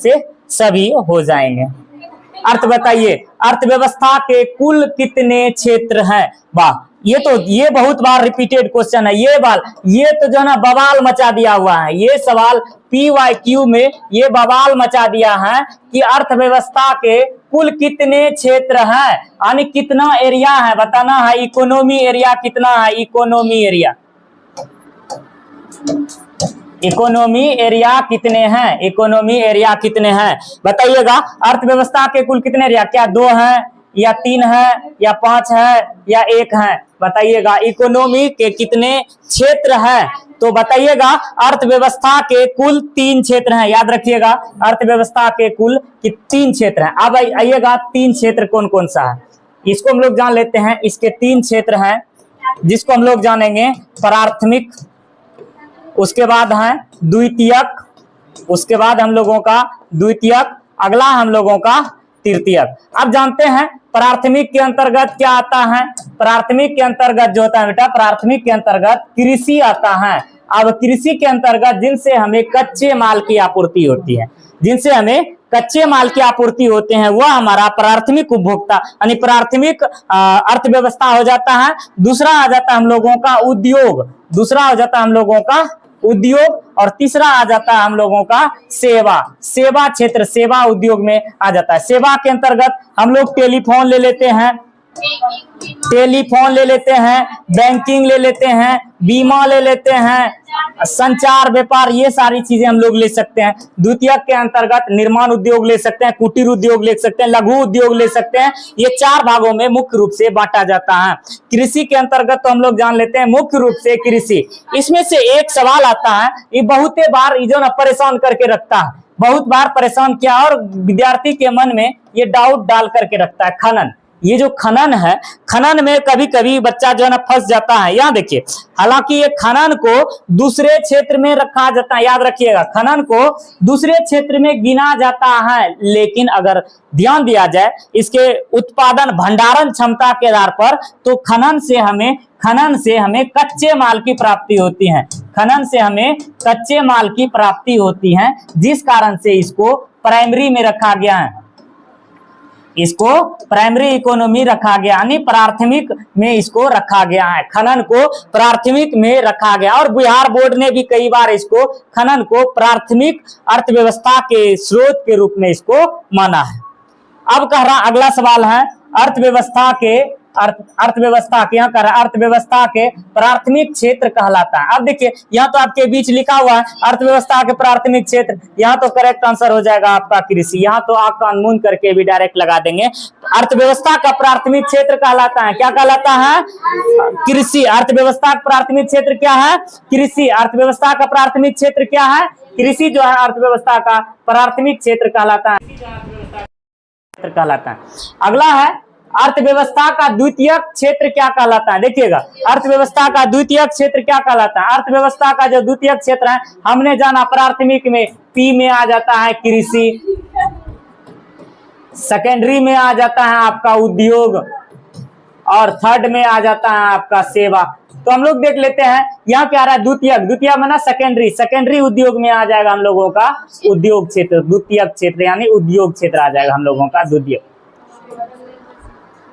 से सभी हो जाएंगे। अर्थ बताइए, अर्थव्यवस्था के कुल कितने क्षेत्र हैं? वाह, ये बहुत बार रिपीटेड क्वेश्चन है। ये तो जो है ना बवाल मचा दिया हुआ है। ये सवाल PYQ में ये बवाल मचा दिया है कि अर्थव्यवस्था के कुल कितने क्षेत्र हैं, यानी कितना एरिया है बताना है। इकोनॉमी एरिया कितना है? इकोनॉमी एरिया कितने हैं? इकोनॉमी एरिया कितने हैं बताइएगा। अर्थव्यवस्था के कुल कितने एरिया, क्या 2 हैं या 3 है या 5 है या 1 है? बताइएगा। इकोनॉमी के कितने क्षेत्र हैं? तो बताइएगा। अर्थव्यवस्था के कुल 3 क्षेत्र हैं, याद रखिएगा। अर्थव्यवस्था के कुल 3 क्षेत्र हैं। अब आइएगा 3 क्षेत्र कौन कौन सा है इसको हम लोग जान लेते हैं। इसके 3 क्षेत्र हैं जिसको हम लोग जानेंगे। प्राथमिक, उसके बाद है द्वितीयक, उसके बाद हम लोगों का द्वितीयक, अगला हम लोगों का तृतीयक। अब जानते हैं प्राथमिक के अंतर्गत क्या आता है। प्राथमिक के अंतर्गत जो होता है बेटा, प्राथमिक के अंतर्गत कृषि आता है। अब कृषि के अंतर्गत जिनसे हमें कच्चे माल की आपूर्ति होती है, जिनसे हमें कच्चे माल की आपूर्ति होते हैं, वह हमारा प्राथमिक उपभोक्ता यानी प्राथमिक अर्थव्यवस्था हो जाता है। दूसरा आ जाता है हम लोगों का उद्योग, दूसरा हो जाता है हम लोगों का उद्योग, और तीसरा आ जाता है हम लोगों का सेवा। सेवा क्षेत्र, सेवा उद्योग में आ जाता है। सेवा के अंतर्गत हम लोग टेलीफोन ले लेते हैं, बैंकिंग ले लेते हैं, बीमा ले लेते हैं, संचार व्यापार, ये सारी चीजें हम लोग ले सकते हैं। द्वितीयक के अंतर्गत निर्माण उद्योग ले सकते हैं, कुटीर उद्योग ले सकते हैं, लघु उद्योग ले सकते हैं। ये 4 भागों में मुख्य रूप से बांटा जाता है। कृषि के अंतर्गत तो हम लोग जान लेते हैं मुख्य रूप से कृषि। इसमें से एक सवाल आता है, ये बहुत बार जो ना परेशान करके रखता है, बहुत बार परेशान किया और विद्यार्थी के मन में ये डाउट डाल करके रखता है। खनन, ये जो खनन है, खनन में कभी कभी बच्चा जो है ना फंस जाता है। यहाँ देखिए, हालांकि ये खनन को दूसरे क्षेत्र में रखा जाता है, याद रखिएगा, खनन को दूसरे क्षेत्र में गिना जाता है। लेकिन अगर ध्यान दिया जाए इसके उत्पादन भंडारण क्षमता के आधार पर, तो खनन से हमें कच्चे माल की प्राप्ति होती है। खनन से हमें कच्चे माल की प्राप्ति होती है, जिस कारण से इसको प्राइमरी में रखा गया है। इसको प्राइमरी इकोनॉमी रखा गया, यानी प्राथमिक में इसको रखा गया है। खनन को प्राथमिक में रखा गया, और बिहार बोर्ड ने भी कई बार इसको खनन को प्राथमिक अर्थव्यवस्था के स्रोत के रूप में इसको माना है। अब कह रहा अगला सवाल है अर्थव्यवस्था के यहाँ कर अर्थव्यवस्था के प्राथमिक क्षेत्र कहलाता है। अब देखिए यहाँ तो आपके बीच लिखा हुआ है अर्थव्यवस्था के प्राथमिक क्षेत्र, यहाँ तो करेक्ट आंसर हो जाएगा आपका कृषि। यहाँ तो आप कान मूंद करके भी डायरेक्ट लगा देंगे। अर्थव्यवस्था का प्राथमिक क्षेत्र कहलाता है, क्या कहलाता है? कृषि। अर्थव्यवस्था का प्राथमिक क्षेत्र क्या है? कृषि। अर्थव्यवस्था का प्राथमिक क्षेत्र क्या है? कृषि जो है अर्थव्यवस्था का प्राथमिक क्षेत्र कहलाता है। अगला है अर्थव्यवस्था का द्वितीयक क्षेत्र क्या कहलाता है? देखिएगा, अर्थव्यवस्था का द्वितीयक क्षेत्र क्या कहलाता है? अर्थव्यवस्था का जो द्वितीयक क्षेत्र है, हमने जाना प्राथमिक में P में आ जाता है कृषि, सेकेंडरी में आ जाता है आपका उद्योग, और थर्ड में आ जाता है आपका सेवा। तो हम लोग देख लेते हैं यहाँ क्या आ रहा है, द्वितीयक माना सेकेंडरी उद्योग में आ जाएगा हम लोगों का उद्योग क्षेत्र, द्वितीयक क्षेत्र यानी उद्योग क्षेत्र आ जाएगा हम लोगों का द्वितीयक।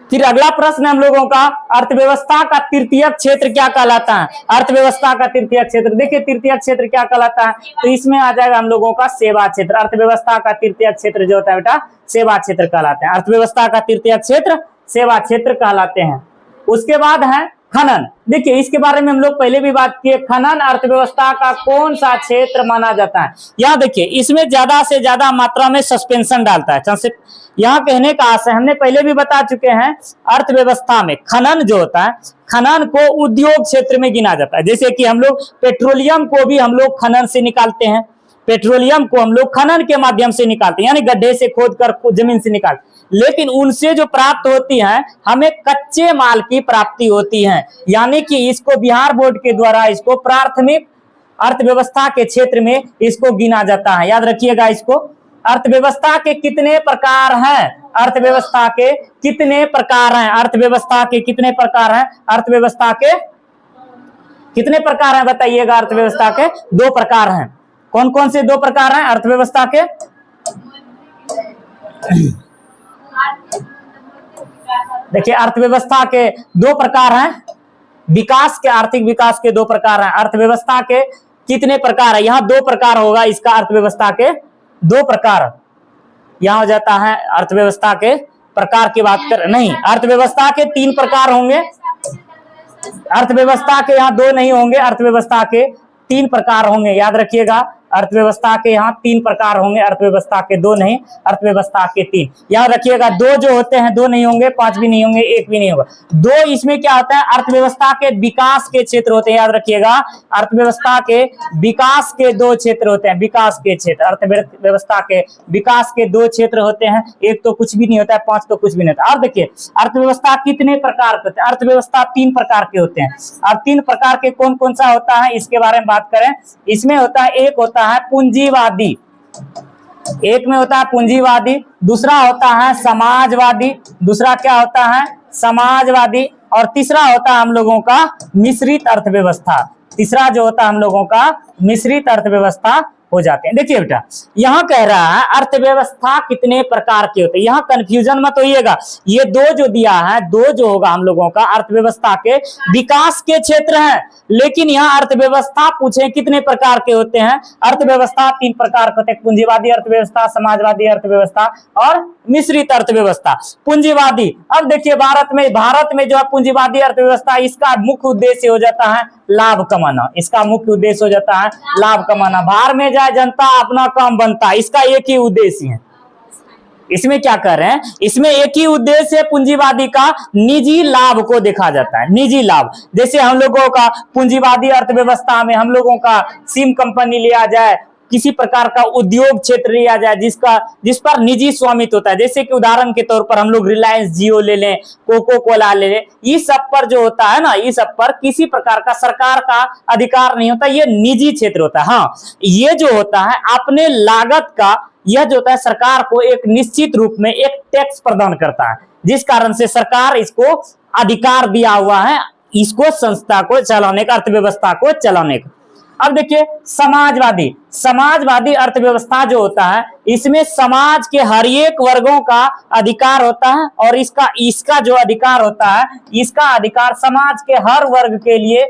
फिर अगला प्रश्न हम लोगों का अर्थव्यवस्था का तृतीयक क्षेत्र क्या कहलाता है? अर्थव्यवस्था का तृतीयक क्षेत्र, देखिए तृतीयक क्षेत्र क्या कहलाता है, तो इसमें आ जाएगा हम लोगों का सेवा क्षेत्र। अर्थव्यवस्था का तृतीयक क्षेत्र जो होता है बेटा सेवा क्षेत्र कहलाते हैं। अर्थव्यवस्था का तृतीयक क्षेत्र सेवा क्षेत्र कहलाते हैं। उसके बाद है खनन। देखिए इसके बारे में हम लोग पहले भी बात किए, खनन अर्थव्यवस्था का कौन सा क्षेत्र माना जाता है? यहाँ देखिए इसमें ज्यादा से ज्यादा मात्रा में सस्पेंशन डालता है। यहाँ कहने का आशय हमने पहले भी बता चुके हैं, अर्थव्यवस्था में खनन जो होता है, खनन को उद्योग क्षेत्र में गिना जाता है। जैसे कि हम लोग पेट्रोलियम को भी हम लोग खनन से निकालते हैं, पेट्रोलियम को हम लोग खनन के माध्यम से निकालते हैं, यानी गड्ढे से खोद कर जमीन से निकालते, लेकिन उनसे जो प्राप्त होती है हमें कच्चे माल की प्राप्ति होती है। यानी कि इसको बिहार बोर्ड के द्वारा इसको प्राथमिक अर्थव्यवस्था के क्षेत्र में इसको गिना जाता है। याद रखिएगा इसको। अर्थव्यवस्था के कितने प्रकार हैं? अर्थव्यवस्था के कितने प्रकार हैं? अर्थव्यवस्था के कितने प्रकार हैं? अर्थव्यवस्था के कितने प्रकार हैं बताइएगा। अर्थव्यवस्था के 2 प्रकार हैं। कौन कौन से 2 प्रकार हैं अर्थव्यवस्था के? देखिए अर्थव्यवस्था के दो प्रकार हैं, विकास के, आर्थिक विकास के दो प्रकार हैं। अर्थव्यवस्था के कितने प्रकार है, यहाँ दो प्रकार होगा इसका, अर्थव्यवस्था के दो प्रकार यहाँ हो जाता है। अर्थव्यवस्था के प्रकार की बात कर, नहीं, अर्थव्यवस्था के तीन प्रकार होंगे। अर्थव्यवस्था के यहाँ दो नहीं होंगे, अर्थव्यवस्था के तीन प्रकार होंगे, याद रखिएगा। अर्थव्यवस्था के यहाँ तीन प्रकार होंगे, अर्थव्यवस्था के दो नहीं, अर्थव्यवस्था के तीन, याद रखिएगा। दो जो होते हैं दो नहीं होंगे, पांच भी नहीं होंगे, एक भी नहीं होगा। दो इसमें क्या होता है, अर्थव्यवस्था के विकास के क्षेत्र होते हैं, याद रखिएगा। अर्थव्यवस्था के विकास के दो क्षेत्र होते हैं, विकास के क्षेत्र, अर्थव्यवस्था के विकास के दो क्षेत्र होते हैं। एक तो कुछ भी नहीं होता है, पांच तो कुछ भी नहीं होता। अब देखिए अर्थव्यवस्था कितने प्रकार के होते हैं, अर्थव्यवस्था तीन प्रकार के होते हैं। अब तीन प्रकार के कौन कौन सा होता है इसके बारे में बात करें। इसमें होता है, एक होता है पूंजीवादी, एक में होता है पूंजीवादी, दूसरा होता है समाजवादी, दूसरा क्या होता है समाजवादी, और तीसरा होता है हम लोगों का मिश्रित अर्थव्यवस्था। तीसरा जो होता है हम लोगों का मिश्रित अर्थव्यवस्था हो जाते हैं। देखिए बेटा यहाँ कह रहा है अर्थव्यवस्था कितने प्रकार के होते हैं, यहाँ कंफ्यूजन मत होइएगा। ये दो जो दिया है, दो जो होगा हम लोगों का अर्थव्यवस्था के विकास के क्षेत्र हैं, लेकिन यहाँ अर्थव्यवस्था पूछे कितने प्रकार के होते हैं। अर्थव्यवस्था तीन प्रकार के होते हैं, पूंजीवादी अर्थव्यवस्था, समाजवादी अर्थव्यवस्था और मिश्रित अर्थव्यवस्था। पूंजीवादी, अब देखिए भारत में जो है पूंजीवादी अर्थव्यवस्था, इसका मुख्य उद्देश्य हो जाता है लाभ कमाना। इसका मुख्य उद्देश्य हो जाता है लाभ कमाना। बाहर में जाए जनता, अपना काम बनता, इसका एक ही उद्देश्य है। इसमें क्या कर रहे हैं, इसमें एक ही उद्देश्य है पूंजीवादी का, निजी लाभ को देखा जाता है, निजी लाभ। जैसे हम लोगों का पूंजीवादी अर्थव्यवस्था में हम लोगों का सिम कंपनी लिया जाए, किसी प्रकार का उद्योग क्षेत्र लिया जाए जिस पर निजी स्वामित्व होता है। जैसे कि उदाहरण के तौर पर हम लोग रिलायंस जियो ले लें, कोको कोला ले लें, इस सब पर जो होता है ना, इस सब पर किसी प्रकार का सरकार का अधिकार नहीं होता, ये निजी क्षेत्र होता है। हाँ, ये जो होता है अपने लागत का, यह जो होता है सरकार को एक निश्चित रूप में एक टैक्स प्रदान करता है, जिस कारण से सरकार इसको अधिकार दिया हुआ है, इसको संस्था को चलाने का, अर्थव्यवस्था को चलाने का। अब देखिए समाजवादी अर्थव्यवस्था जो होता है, इसमें समाज के हर एक वर्गों का अधिकार होता है, और इसका जो अधिकार होता है, इसका अधिकार समाज के हर वर्ग के लिए,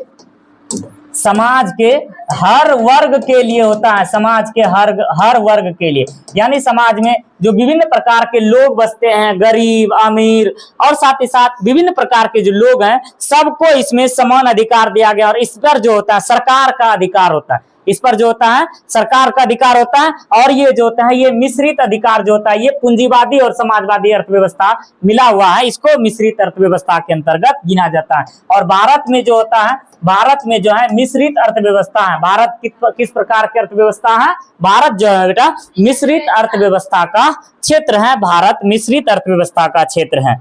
समाज के हर वर्ग के लिए होता है, समाज के हर वर्ग के लिए। यानी समाज में जो विभिन्न प्रकार के लोग बसते हैं, गरीब, अमीर, और साथ ही साथ विभिन्न प्रकार के जो लोग हैं, सबको इसमें समान अधिकार दिया गया। और इस पर जो होता है सरकार का अधिकार होता है, इस पर जो होता है सरकार का अधिकार होता है। और ये जो होता है, ये मिश्रित अधिकार जो होता है, ये पूंजीवादी और समाजवादी अर्थव्यवस्था मिला हुआ है, इसको मिश्रित अर्थव्यवस्था के अंतर्गत गिना जाता है। और भारत में जो होता है, भारत में जो है मिश्रित अर्थव्यवस्था है। भारत किस प्रकार की अर्थव्यवस्था है, भारत जो है बेटा मिश्रित अर्थव्यवस्था का क्षेत्र है, भारत मिश्रित अर्थव्यवस्था का क्षेत्र है।